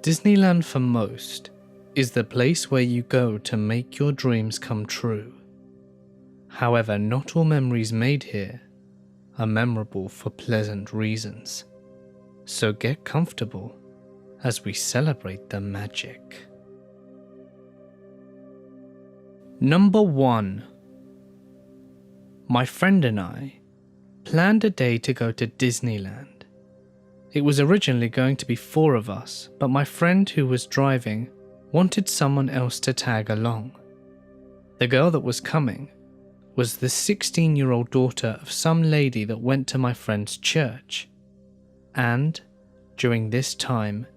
Disneyland for most is the place where you go to make your dreams come true. However, not all memories made here are memorable for pleasant reasons. So get comfortable as we celebrate the magic. Number 1. My friend and I planned a day to go to Disneyland. It was originally going to be 4 of us, but my friend who was driving wanted someone else to tag along. The girl that was coming was the 16-year-old daughter of some lady that went to my friend's church. And during this time,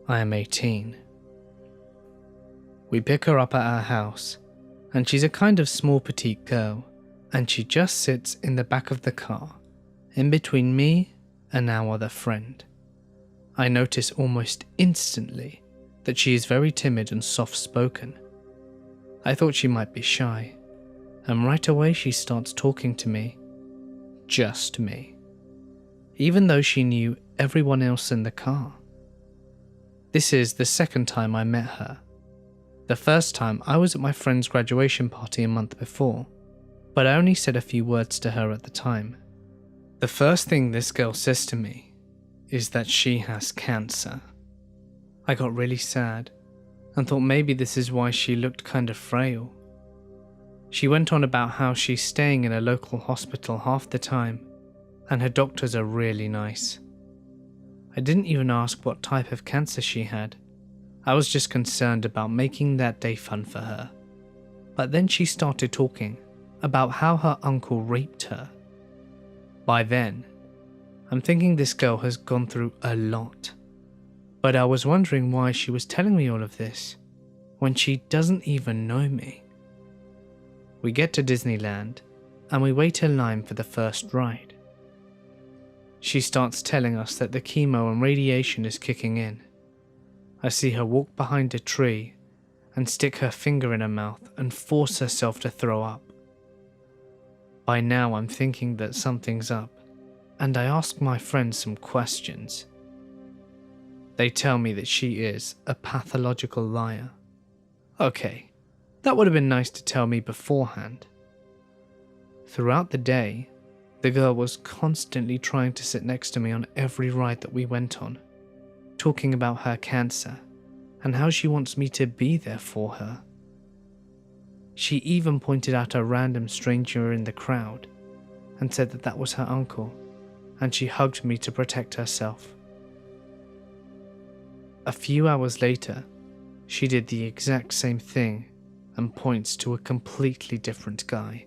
I am 18. We pick her up at our house, and she's a kind of small petite girl, and she just sits in the back of the car, in between me and our other friend. I notice almost instantly that she is very timid and soft-spoken. I thought she might be shy, and right away she starts talking to me. Just me. Even though she knew everyone else in the car. This is the second time I met her. The first time I was at my friend's graduation party a month before, but I only said a few words to her at the time. The first thing this girl says to me is that she has cancer. I got really sad and thought maybe this is why she looked kind of frail. She went on about how she's staying in a local hospital half the time and her doctors are really nice. I didn't even ask what type of cancer she had. I was just concerned about making that day fun for her. But then she started talking about how her uncle raped her. By then, I'm thinking this girl has gone through a lot. But I was wondering why she was telling me all of this when she doesn't even know me. We get to Disneyland and we wait in line for the first ride. She starts telling us that the chemo and radiation is kicking in. I see her walk behind a tree and stick her finger in her mouth and force herself to throw up. By now I'm thinking that something's up, and I ask my friends some questions. They tell me that she is a pathological liar. Okay, that would have been nice to tell me beforehand. Throughout the day, the girl was constantly trying to sit next to me on every ride that we went on, talking about her cancer and how she wants me to be there for her. She even pointed out a random stranger in the crowd and said that that was her uncle, and she hugged me to protect herself. A few hours later, she did the exact same thing and points to a completely different guy.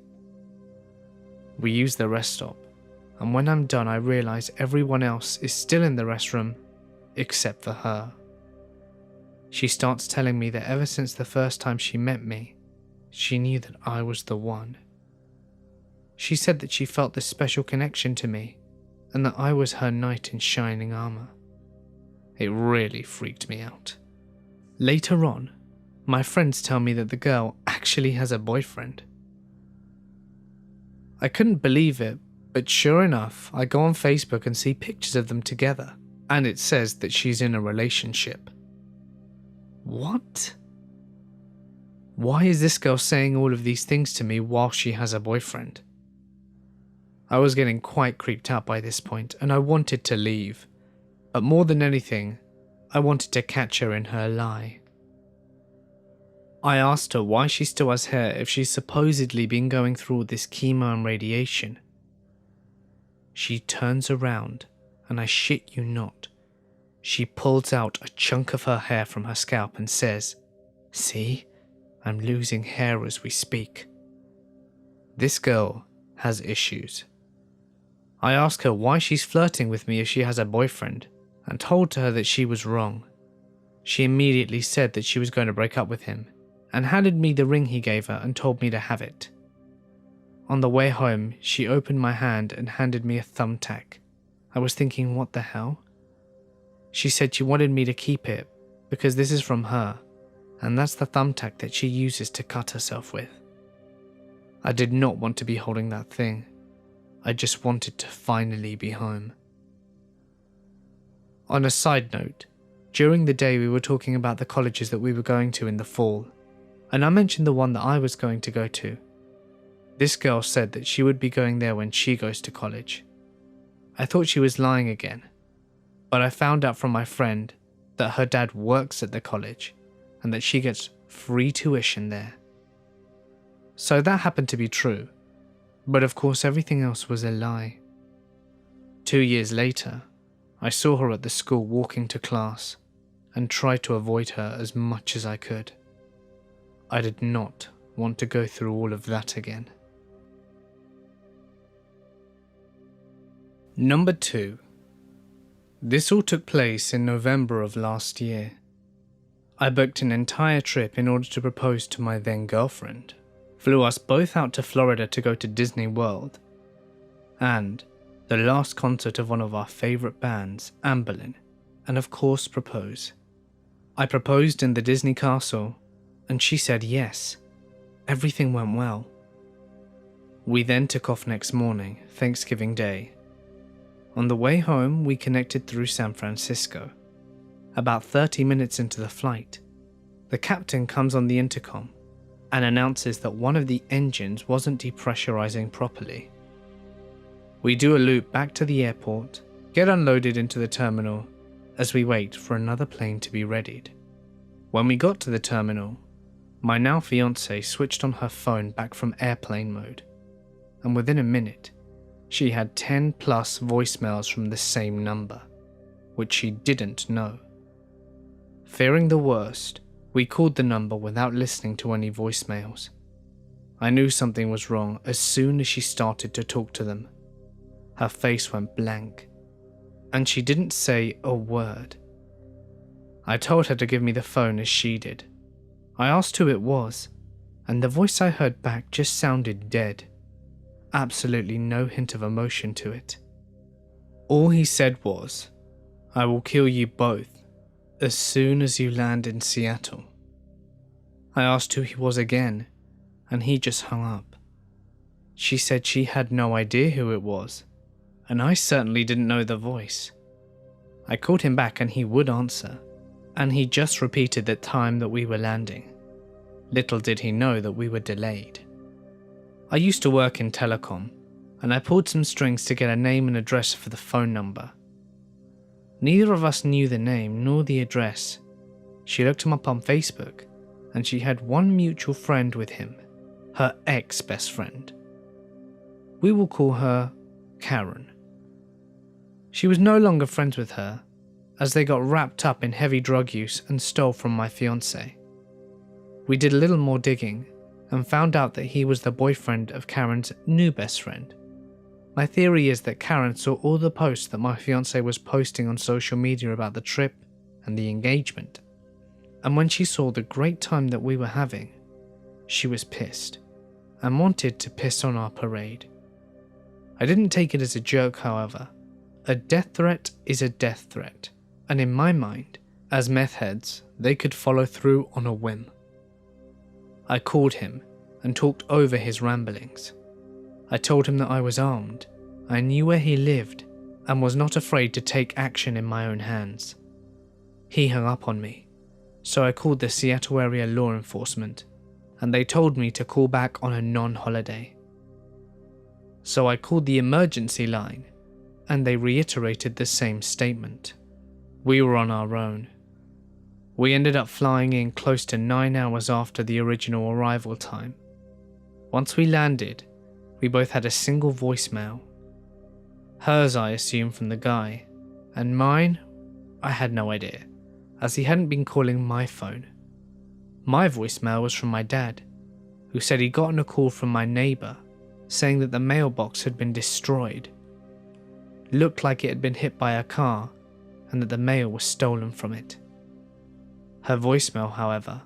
We use the rest stop, and when I'm done I realize everyone else is still in the restroom except for her. She starts telling me that ever since the first time she met me, she knew that I was the one. She said that she felt this special connection to me and that I was her knight in shining armor. It really freaked me out. Later on, my friends tell me that the girl actually has a boyfriend. I couldn't believe it, but sure enough, I go on Facebook and see pictures of them together, and it says that she's in a relationship. What? Why is this girl saying all of these things to me while she has a boyfriend? I was getting quite creeped out by this point and I wanted to leave, but more than anything, I wanted to catch her in her lie. I asked her why she still has hair if she's supposedly been going through all this chemo and radiation. She turns around and I shit you not, she pulls out a chunk of her hair from her scalp and says, "See? I'm losing hair as we speak." This girl has issues. I ask her why she's flirting with me if she has a boyfriend, and told her that she was wrong. She immediately said that she was going to break up with him, and handed me the ring he gave her and told me to have it. On the way home, she opened my hand and handed me a thumbtack. I was thinking, what the hell? She said she wanted me to keep it because this is from her, and that's the thumbtack that she uses to cut herself with. I did not want to be holding that thing. I just wanted to finally be home. On a side note, During the day we were talking about the colleges that we were going to in the fall, and I mentioned the one that I was going to go to. This girl said that she would be going there when she goes to college. I thought she was lying again, but I found out from my friend that her dad works at the college and that she gets free tuition there. So that happened to be true, but of course everything else was a lie. 2 years later, I saw her at the school walking to class and tried to avoid her as much as I could. I did not want to go through all of that again. Number 2. This all took place in November of last year. I booked an entire trip in order to propose to my then girlfriend, flew us both out to Florida to go to Disney World, and the last concert of one of our favourite bands, Amberlin, and of course propose. I proposed in the Disney castle, and she said yes. Everything went well. We then took off next morning, Thanksgiving Day. On the way home, we connected through San Francisco. About 30 minutes into the flight, the captain comes on the intercom and announces that one of the engines wasn't depressurizing properly. We do a loop back to the airport, get unloaded into the terminal as we wait for another plane to be readied. When we got to the terminal, my now fiancée switched on her phone back from airplane mode, and within a minute, she had 10 plus voicemails from the same number, which she didn't know. Fearing the worst, we called the number without listening to any voicemails. I knew something was wrong as soon as she started to talk to them. Her face went blank, and she didn't say a word. I told her to give me the phone as she did. I asked who it was, and the voice I heard back just sounded dead. Absolutely no hint of emotion to it. All he said was, "I will kill you both as soon as you land in Seattle." I asked who he was again, and he just hung up. She said she had no idea who it was, and I certainly didn't know the voice. I called him back and he would answer, and he just repeated the time that we were landing. Little did he know that we were delayed. I used to work in telecom, and I pulled some strings to get a name and address for the phone number. Neither of us knew the name nor the address. She looked him up on Facebook, and she had one mutual friend with him, her ex-best friend. We will call her Karen. She was no longer friends with her, as they got wrapped up in heavy drug use and stole from my fiancé. We did a little more digging, and found out that he was the boyfriend of Karen's new best friend. My theory is that Karen saw all the posts that my fiancé was posting on social media about the trip and the engagement, and when she saw the great time that we were having, she was pissed, and wanted to piss on our parade. I didn't take it as a joke, however. A death threat is a death threat, and in my mind, as meth heads, they could follow through on a whim. I called him and talked over his ramblings. I told him that I was armed, I knew where he lived, and was not afraid to take action in my own hands. He hung up on me, so I called the Seattle area law enforcement, and they told me to call back on a non-holiday. So I called the emergency line, and they reiterated the same statement. We were on our own. We ended up flying in close to 9 hours after the original arrival time. Once we landed, we both had a single voicemail. Hers I assumed from the guy, and mine, I had no idea, as he hadn't been calling my phone. My voicemail was from my dad, who said he'd gotten a call from my neighbour saying that the mailbox had been destroyed. Looked like it had been hit by a car, and that the mail was stolen from it. Her voicemail, however,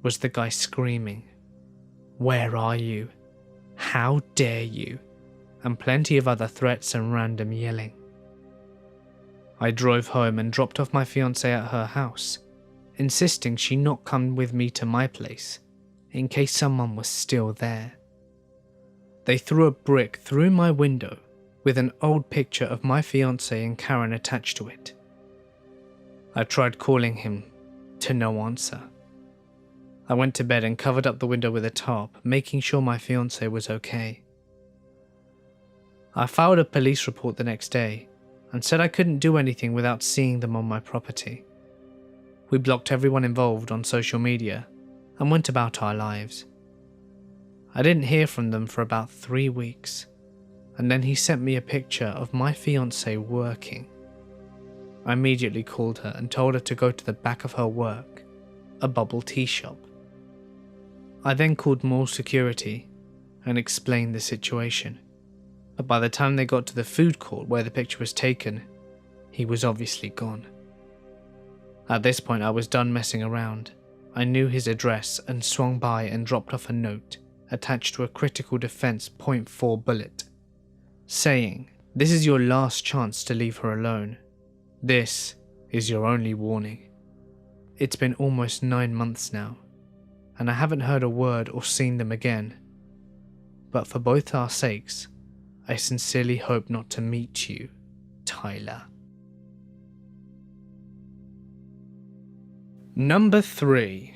was the guy screaming, "Where are you? How dare you?" and plenty of other threats and random yelling. I drove home and dropped off my fiancée at her house, insisting she not come with me to my place, in case someone was still there. They threw a brick through my window with an old picture of my fiancée and Karen attached to it. I tried calling him, to no answer. I went to bed and covered up the window with a tarp, making sure my fiancé was okay. I filed a police report the next day and said I couldn't do anything without seeing them on my property. We blocked everyone involved on social media and went about our lives. I didn't hear from them for about 3 weeks, and then he sent me a picture of my fiancée working. I immediately called her and told her to go to the back of her work, a bubble tea shop. I then called mall security and explained the situation, but by the time they got to the food court where the picture was taken, he was obviously gone. At this point I was done messing around. I knew his address and swung by and dropped off a note attached to a critical defense .4 bullet, saying, "This is your last chance to leave her alone. This is your only warning." It's been almost 9 months now, and I haven't heard a word or seen them again. But for both our sakes, I sincerely hope not to meet you, Tyler. Number 3.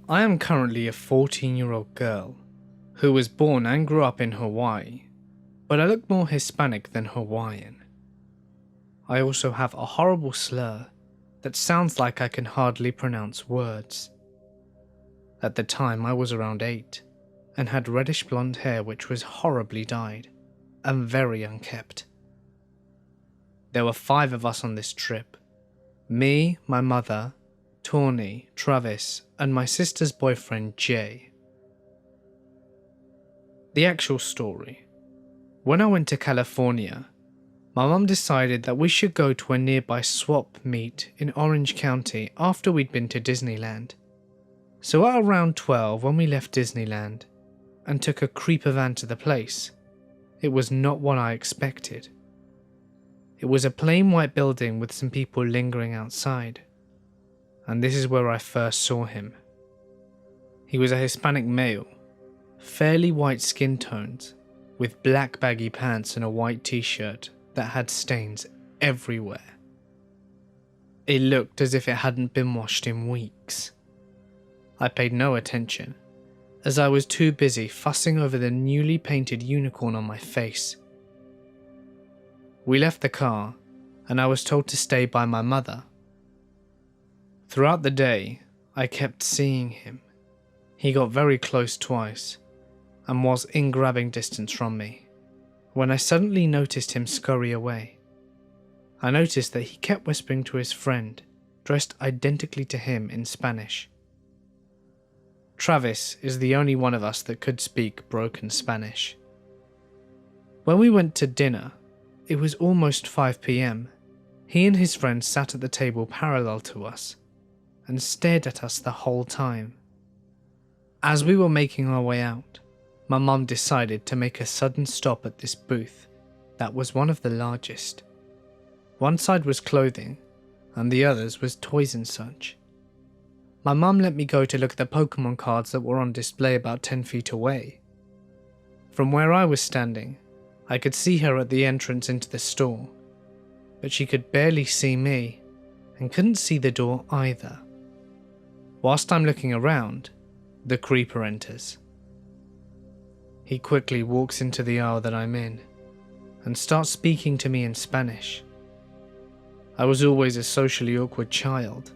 I am currently a 14-year-old girl who was born and grew up in Hawaii, but I look more Hispanic than Hawaiian. I also have a horrible slur that sounds like I can hardly pronounce words. At the time I was around 8 and had reddish blonde hair which was horribly dyed and very unkempt. There were 5 of us on this trip. Me, my mother, Tawny, Travis, and my sister's boyfriend Jay. The actual story. When I went to California, my mum decided that we should go to a nearby swap meet in Orange County after we'd been to Disneyland. So at around 12 when we left Disneyland and took a creeper van to the place, it was not what I expected. It was a plain white building with some people lingering outside, and this is where I first saw him. He was a Hispanic male, fairly white skin tones, with black baggy pants and a white t-shirt that had stains everywhere. It looked as if it hadn't been washed in weeks. I paid no attention, as I was too busy fussing over the newly painted unicorn on my face. We left the car, and I was told to stay by my mother. Throughout the day, I kept seeing him. He got very close twice, and was in grabbing distance from me, when I suddenly noticed him scurry away. I noticed that he kept whispering to his friend, dressed identically to him in Spanish. Travis is the only one of us that could speak broken Spanish. When we went to dinner, it was almost 5 p.m. He and his friend sat at the table parallel to us and stared at us the whole time. As we were making our way out, my mum decided to make a sudden stop at this booth that was one of the largest. One side was clothing and the others was toys and such. My mum let me go to look at the Pokemon cards that were on display about 10 feet away. From where I was standing, I could see her at the entrance into the store, but she could barely see me and couldn't see the door either. Whilst I'm looking around, the creeper enters. He quickly walks into the aisle that I'm in and starts speaking to me in Spanish. I was always a socially awkward child,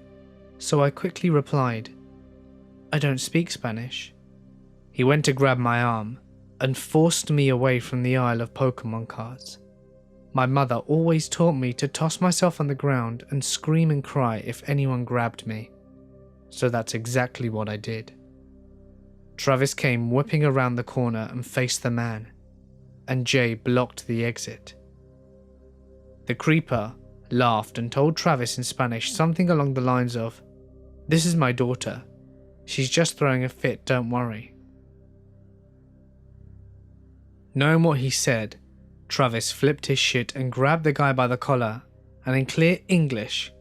so I quickly replied, "I don't speak Spanish." He went to grab my arm and forced me away from the aisle of Pokemon cards. My mother always taught me to toss myself on the ground and scream and cry if anyone grabbed me, so that's exactly what I did. Travis came whipping around the corner and faced the man, and Jay blocked the exit. The creeper laughed and told Travis in Spanish something along the lines of, "This is my daughter. She's just throwing a fit, don't worry." Knowing what he said, Travis flipped his shit and grabbed the guy by the collar, and in clear English,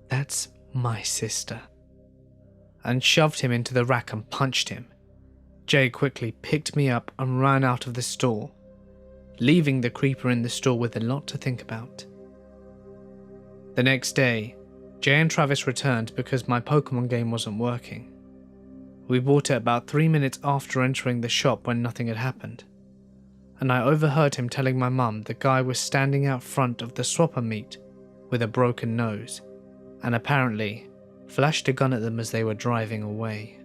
"That's my sister," and shoved him into the rack and punched him. Jay quickly picked me up and ran out of the store, leaving the creeper in the store with a lot to think about. The next day, Jay and Travis returned because my Pokemon game wasn't working. We bought it about 3 minutes after entering the shop when nothing had happened, and I overheard him telling my mum the guy was standing out front of the swapper meet with a broken nose, and apparently flashed a gun at them as they were driving away.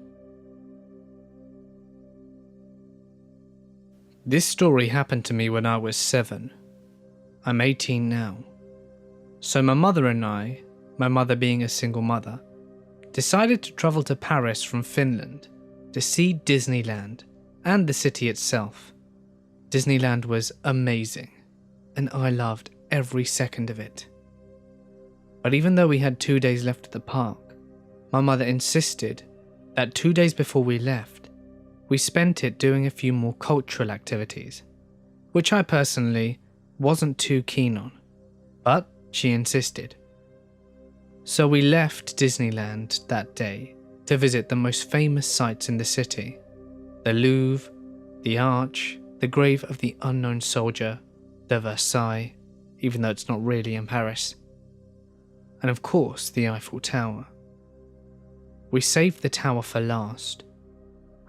This story happened to me when I was 7. I'm 18 now. So my mother and I, my mother being a single mother, decided to travel to Paris from Finland to see Disneyland and the city itself. Disneyland was amazing, and I loved every second of it. But even though we had 2 days left at the park, my mother insisted that 2 days before we left, we spent it doing a few more cultural activities, which I personally wasn't too keen on, but she insisted. So we left Disneyland that day to visit the most famous sites in the city: the Louvre, the Arch, the grave of the unknown soldier, the Versailles, even though it's not really in Paris, and of course the Eiffel Tower. We saved the tower for last.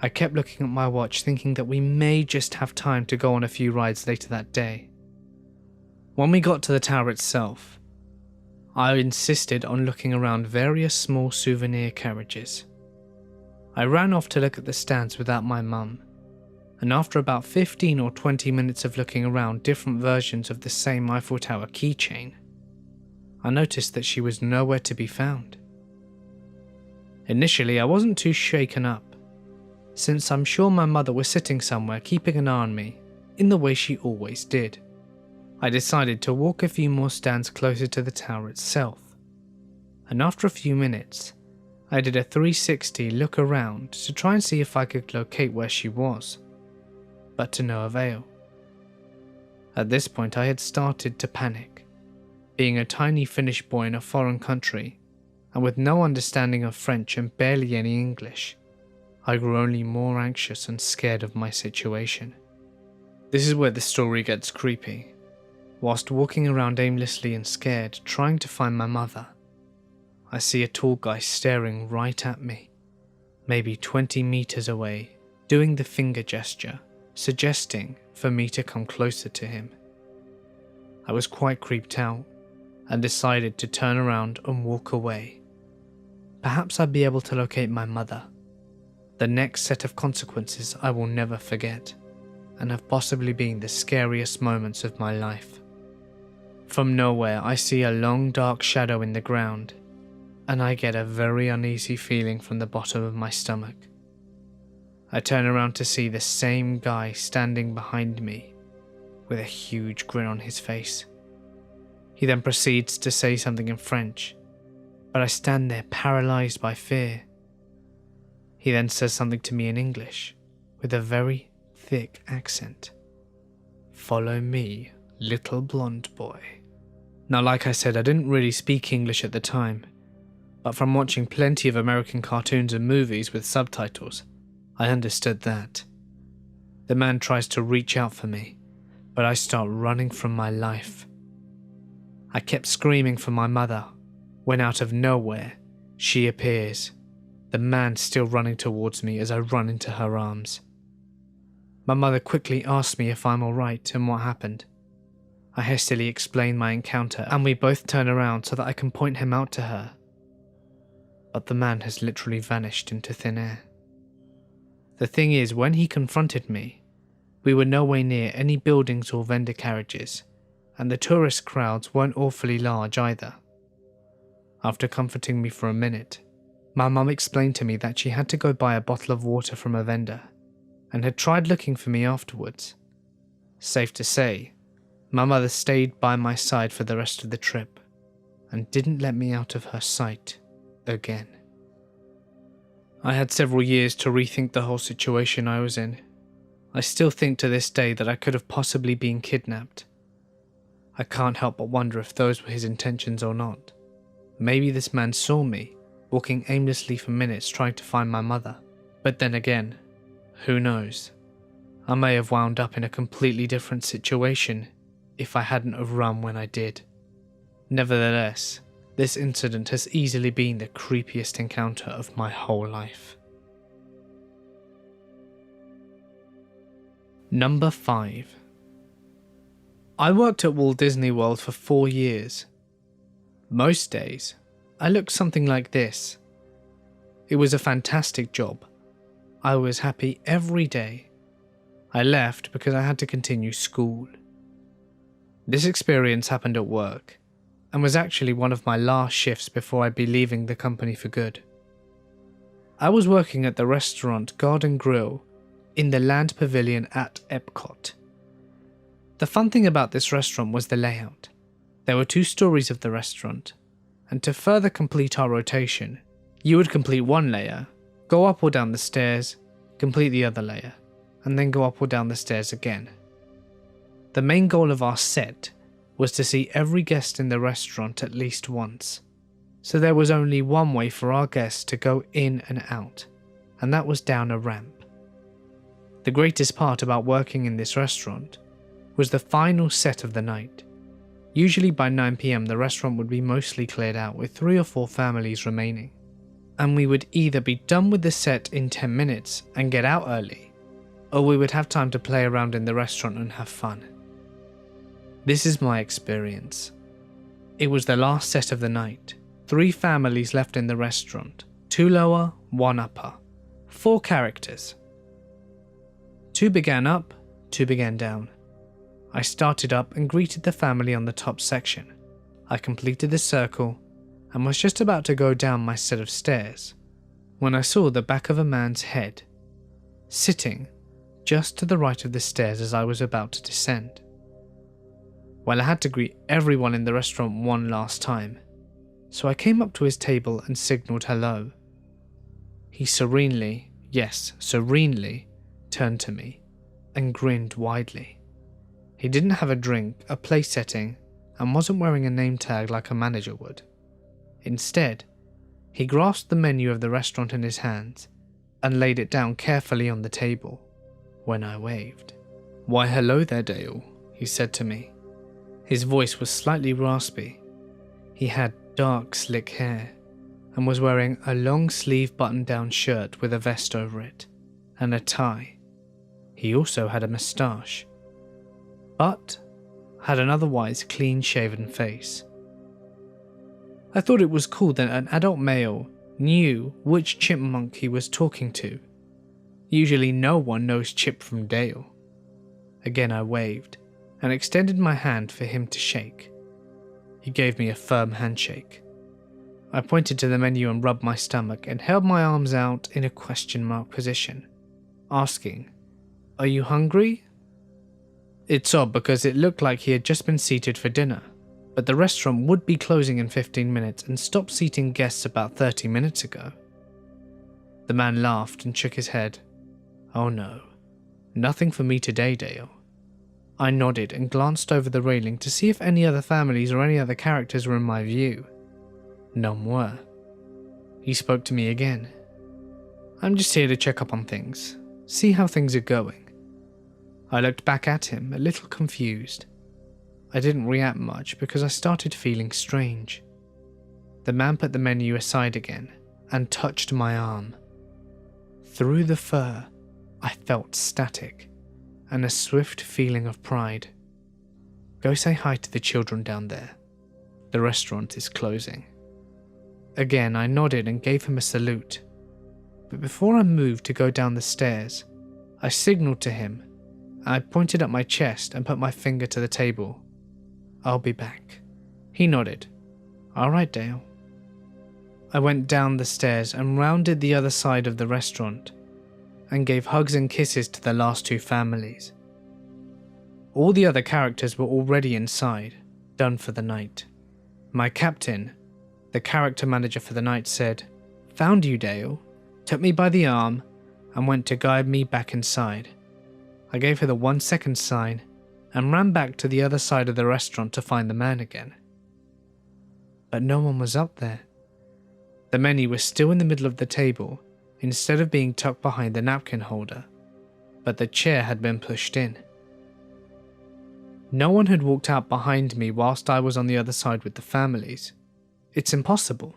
I kept looking at my watch thinking that we may just have time to go on a few rides later that day. When we got to the tower itself, I insisted on looking around various small souvenir carriages. I ran off to look at the stands without my mum, and after about 15 or 20 minutes of looking around different versions of the same Eiffel Tower keychain, I noticed that she was nowhere to be found. Initially, I wasn't too shaken up, since I'm sure my mother was sitting somewhere keeping an eye on me, in the way she always did. I decided to walk a few more stands closer to the tower itself, and after a few minutes, I did a 360 look around to try and see if I could locate where she was, but to no avail. At this point I had started to panic. Being a tiny Finnish boy in a foreign country, and with no understanding of French and barely any English, I grew only more anxious and scared of my situation. This is where the story gets creepy. Whilst walking around aimlessly and scared, trying to find my mother, I see a tall guy staring right at me, maybe 20 meters away, doing the finger gesture, suggesting for me to come closer to him. I was quite creeped out and decided to turn around and walk away. Perhaps I'd be able to locate my mother. The next set of consequences I will never forget, and have possibly been the scariest moments of my life. From nowhere I see a long dark shadow in the ground, and I get a very uneasy feeling from the bottom of my stomach. I turn around to see the same guy standing behind me, with a huge grin on his face. He then proceeds to say something in French, but I stand there paralysed by fear. He then says something to me in English, with a very thick accent. "Follow me, little blonde boy." Now, like I said, I didn't really speak English at the time, but from watching plenty of American cartoons and movies with subtitles, I understood that. The man tries to reach out for me, but I start running from my life. I kept screaming for my mother, when out of nowhere, she appears, the man still running towards me as I run into her arms. My mother quickly asks me if I'm alright and what happened. I hastily explain my encounter and we both turn around so that I can point him out to her. But the man has literally vanished into thin air. The thing is, when he confronted me, we were nowhere near any buildings or vendor carriages, and the tourist crowds weren't awfully large either. After comforting me for a minute, my mum explained to me that she had to go buy a bottle of water from a vendor, and had tried looking for me afterwards. Safe to say, my mother stayed by my side for the rest of the trip, and didn't let me out of her sight again. I had several years to rethink the whole situation I was in. I still think to this day that I could have possibly been kidnapped. I can't help but wonder if those were his intentions or not. Maybe this man saw me, walking aimlessly for minutes trying to find my mother. But then again, who knows? I may have wound up in a completely different situation if I hadn't have run when I did. Nevertheless, This incident has easily been the creepiest encounter of my whole life. Number 5. I worked at Walt Disney World for 4 years. Most days, I looked something like this. It was a fantastic job. I was happy every day. I left because I had to continue school. This experience happened at work, and was actually one of my last shifts before I'd be leaving the company for good. I was working at the restaurant Garden Grill in the Land Pavilion at Epcot. The fun thing about this restaurant was the layout. There were 2 stories of the restaurant, and to further complete our rotation, you would complete one layer, go up or down the stairs, complete the other layer, and then go up or down the stairs again. The main goal of our set was to see every guest in the restaurant at least once, so there was only one way for our guests to go in and out, and that was down a ramp. The greatest part about working in this restaurant was the final set of the night. Usually by 9 PM the restaurant would be mostly cleared out with 3 or 4 families remaining, and we would either be done with the set in 10 minutes and get out early, or we would have time to play around in the restaurant and have fun. This is my experience. It was the last set of the night. 3 families left in the restaurant, 2 lower, 1 upper, 4 characters. 2 began up, 2 began down. I started up and greeted the family on the top section. I completed the circle and was just about to go down my set of stairs when I saw the back of a man's head, sitting just to the right of the stairs as I was about to descend. Well, I had to greet everyone in the restaurant one last time, so I came up to his table and signalled hello. He serenely, yes, serenely, turned to me and grinned widely. He didn't have a drink, a place setting, and wasn't wearing a name tag like a manager would. Instead, he grasped the menu of the restaurant in his hands and laid it down carefully on the table when I waved. "Why, hello there, Dale," he said to me. His voice was slightly raspy. He had dark, slick hair and was wearing a long-sleeve button-down shirt with a vest over it and a tie. He also had a moustache, but had an otherwise clean-shaven face. I thought it was cool that an adult male knew which chipmunk he was talking to. Usually no one knows Chip from Dale. Again I waved and extended my hand for him to shake. He gave me a firm handshake. I pointed to the menu and rubbed my stomach and held my arms out in a question mark position, asking, "Are you hungry?" It's odd because it looked like he had just been seated for dinner, but the restaurant would be closing in 15 minutes and stopped seating guests about 30 minutes ago. The man laughed and shook his head. "Oh no, nothing for me today, Dale." I nodded and glanced over the railing to see if any other families or any other characters were in my view. None were. He spoke to me again. "I'm just here to check up on things, see how things are going." I looked back at him, a little confused. I didn't react much because I started feeling strange. The man put the menu aside again and touched my arm. Through the fur, I felt static and a swift feeling of pride. "Go say hi to the children down there. The restaurant is closing." Again, I nodded and gave him a salute. But before I moved to go down the stairs, I signalled to him. I pointed at my chest and put my finger to the table. "I'll be back." He nodded. "All right, Dale." I went down the stairs and rounded the other side of the restaurant and gave hugs and kisses to the last 2 families. All the other characters were already inside, done for the night. My captain, the character manager for the night, said, "Found you, Dale," took me by the arm and went to guide me back inside. I gave her the 1-second sign and ran back to the other side of the restaurant to find the man again. But no one was up there. The menu was still in the middle of the table instead of being tucked behind the napkin holder, but the chair had been pushed in. No one had walked out behind me whilst I was on the other side with the families. It's impossible.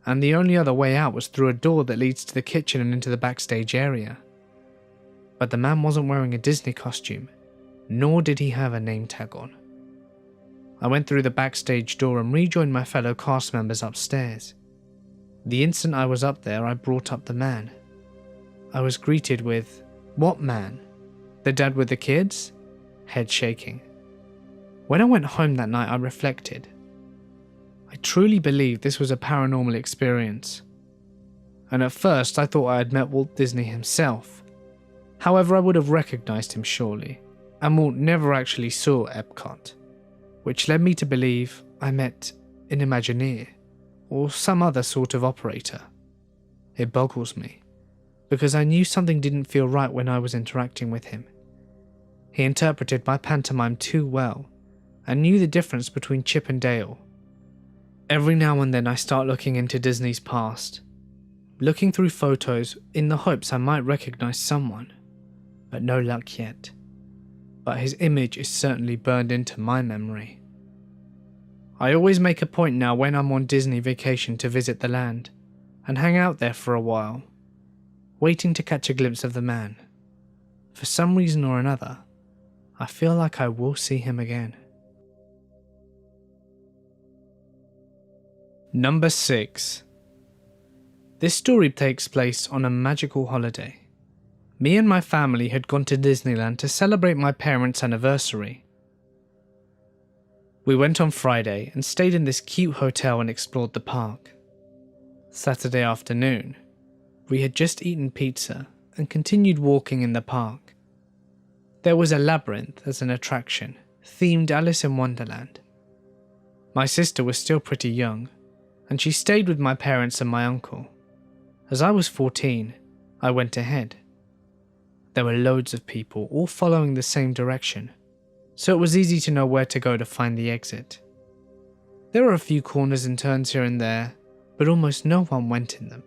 And the only other way out was through a door that leads to the kitchen and into the backstage area. But the man wasn't wearing a Disney costume, nor did he have a name tag on. I went through the backstage door and rejoined my fellow cast members upstairs. The instant I was up there, I brought up the man. I was greeted with, "What man? The dad with the kids?" Head shaking. When I went home that night, I reflected. I truly believed this was a paranormal experience. And at first, I thought I had met Walt Disney himself. However, I would have recognized him surely, and Walt never actually saw Epcot, which led me to believe I met an Imagineer, or some other sort of operator. It boggles me, because I knew something didn't feel right when I was interacting with him. He interpreted my pantomime too well, and knew the difference between Chip and Dale. Every now and then I start looking into Disney's past, looking through photos in the hopes I might recognize someone, but no luck yet. But his image is certainly burned into my memory. I always make a point now when I'm on Disney vacation to visit the land, and hang out there for a while, waiting to catch a glimpse of the man. For some reason or another, I feel like I will see him again. Number 6. This story takes place on a magical holiday. Me and my family had gone to Disneyland to celebrate my parents' anniversary. We went on Friday and stayed in this cute hotel and explored the park. Saturday afternoon, we had just eaten pizza and continued walking in the park. There was a labyrinth as an attraction, themed Alice in Wonderland. My sister was still pretty young, and she stayed with my parents and my uncle. As I was 14, I went ahead. There were loads of people, all following the same direction, so it was easy to know where to go to find the exit. There were a few corners and turns here and there, but almost no one went in them.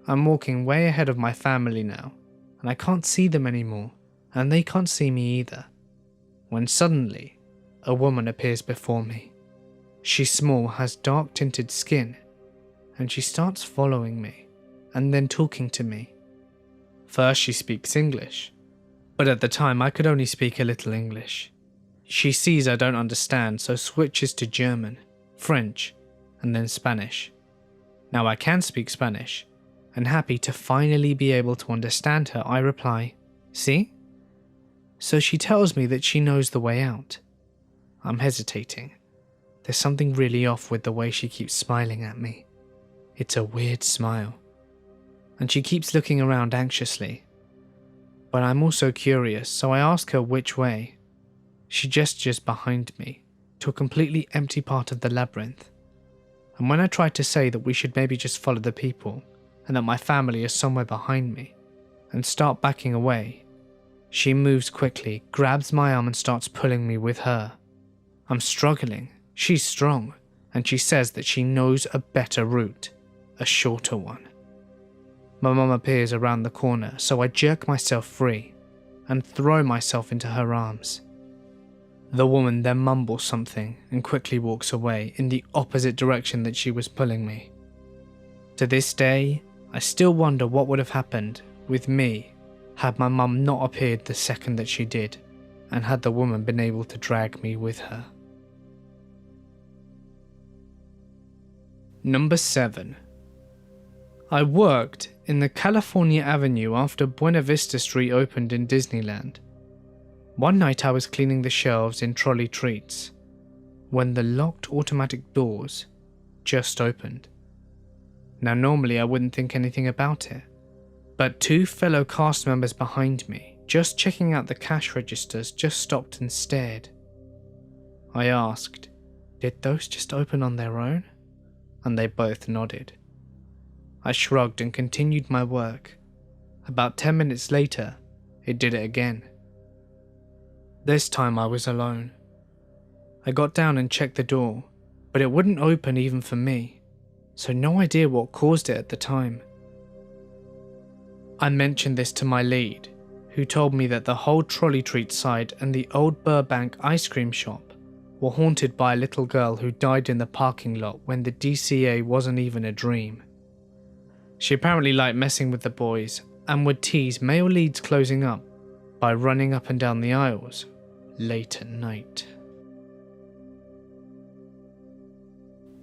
I'm walking way ahead of my family now, and I can't see them anymore, and they can't see me either, when suddenly, a woman appears before me. She's small, has dark tinted skin, and she starts following me, and then talking to me. First she speaks English, but at the time I could only speak a little English. She sees I don't understand, so switches to German, French, and then Spanish. Now I can speak Spanish, and happy to finally be able to understand her, I reply, "See?" So she tells me that she knows the way out. I'm hesitating. There's something really off with the way she keeps smiling at me. It's a weird smile. And she keeps looking around anxiously. But I'm also curious, so I ask her which way. She gestures behind me, to a completely empty part of the labyrinth. And when I try to say that we should maybe just follow the people, and that my family is somewhere behind me, and start backing away, she moves quickly, grabs my arm and starts pulling me with her. I'm struggling. She's strong, and she says that she knows a better route, a shorter one. My mum appears around the corner, so I jerk myself free and throw myself into her arms. The woman then mumbles something and quickly walks away in the opposite direction that she was pulling me. To this day, I still wonder what would have happened with me had my mum not appeared the second that she did, and had the woman been able to drag me with her. Number 7. I worked in the California Avenue after Buena Vista Street opened in Disneyland. One night I was cleaning the shelves in trolley treats when the locked automatic doors just opened. Now normally I wouldn't think anything about it, but 2 fellow cast members behind me, just checking out the cash registers, just stopped and stared. I asked, "Did those just open on their own?" And they both nodded. I shrugged and continued my work. About 10 minutes later, it did it again. This time I was alone. I got down and checked the door, but it wouldn't open even for me, so no idea what caused it at the time. I mentioned this to my lead, who told me that the whole trolley treat side and the old Burbank ice cream shop were haunted by a little girl who died in the parking lot when the DCA wasn't even a dream. She apparently liked messing with the boys and would tease male leads closing up by running up and down the aisles late at night.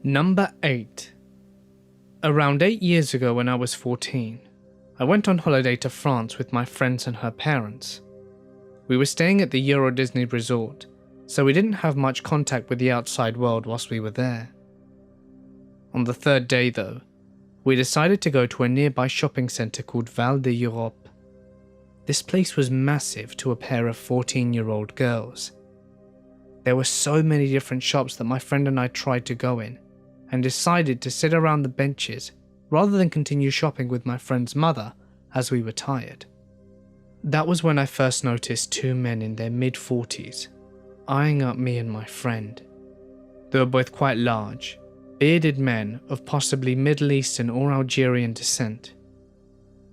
Number 8. Around 8 years ago when I was 14, I went on holiday to France with my friends and her parents. We were staying at the Euro Disney resort, so we didn't have much contact with the outside world whilst we were there. On the third day though, we decided to go to a nearby shopping centre called Val d'Europe. This place was massive to a pair of 14-year-old girls. There were so many different shops that my friend and I tried to go in, and decided to sit around the benches rather than continue shopping with my friend's mother as we were tired. That was when I first noticed two men in their mid-40s eyeing up me and my friend. They were both quite large, bearded men of possibly Middle Eastern or Algerian descent,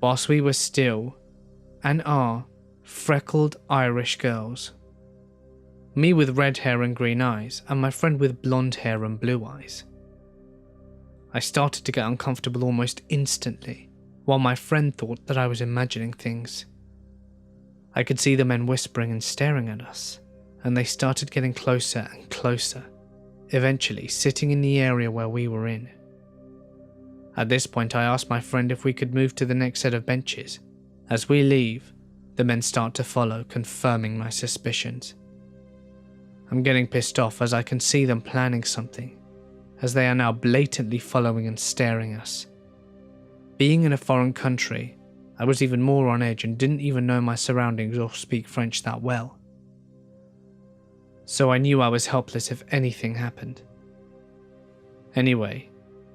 whilst we were still, and are, freckled Irish girls. Me with red hair and green eyes, and my friend with blonde hair and blue eyes. I started to get uncomfortable almost instantly, while my friend thought that I was imagining things. I could see the men whispering and staring at us, and they started getting closer and closer, eventually sitting in the area where we were in. At this point I asked my friend if we could move to the next set of benches. As we leave, the men start to follow, confirming my suspicions. I'm getting pissed off as I can see them planning something, as they are now blatantly following and staring us. Being in a foreign country, I was even more on edge and didn't even know my surroundings or speak French that well. So I knew I was helpless if anything happened. Anyway,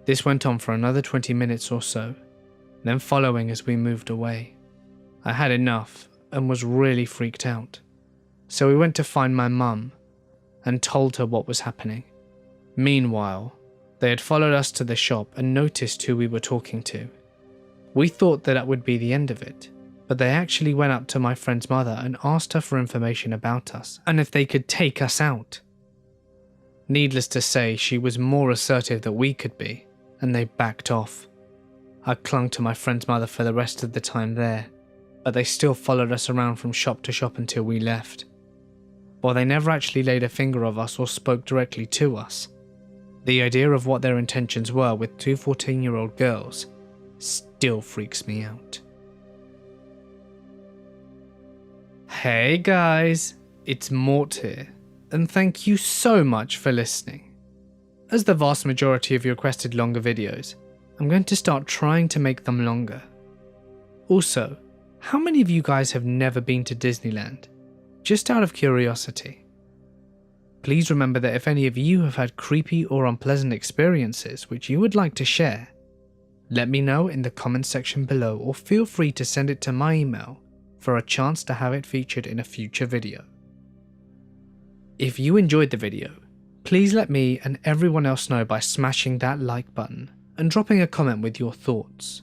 this went on for another 20 minutes or so, then following as we moved away. I had enough and was really freaked out, so we went to find my mum and told her what was happening. Meanwhile, they had followed us to the shop and noticed who we were talking to. We thought that would be the end of it, but they actually went up to my friend's mother and asked her for information about us and if they could take us out. Needless to say, she was more assertive than we could be, and they backed off. I clung to my friend's mother for the rest of the time there, but they still followed us around from shop to shop until we left. While they never actually laid a finger of us or spoke directly to us, the idea of what their intentions were with two 14-year-old girls still freaks me out. Hey guys, it's Mort here, and thank you so much for listening. As the vast majority of you requested longer videos, I'm going to start trying to make them longer. Also, how many of you guys have never been to Disneyland? Just out of curiosity. Please remember that if any of you have had creepy or unpleasant experiences which you would like to share, let me know in the comments section below, or feel free to send it to my email for a chance to have it featured in a future video. If you enjoyed the video, please let me and everyone else know by smashing that like button and dropping a comment with your thoughts.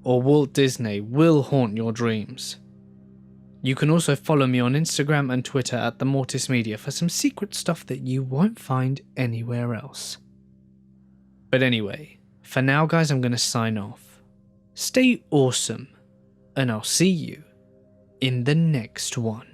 Or Walt Disney will haunt your dreams. You can also follow me on Instagram and Twitter at The Mortis Media for some secret stuff that you won't find anywhere else. But anyway, for now guys, I'm going to sign off. Stay awesome, and I'll see you in the next one.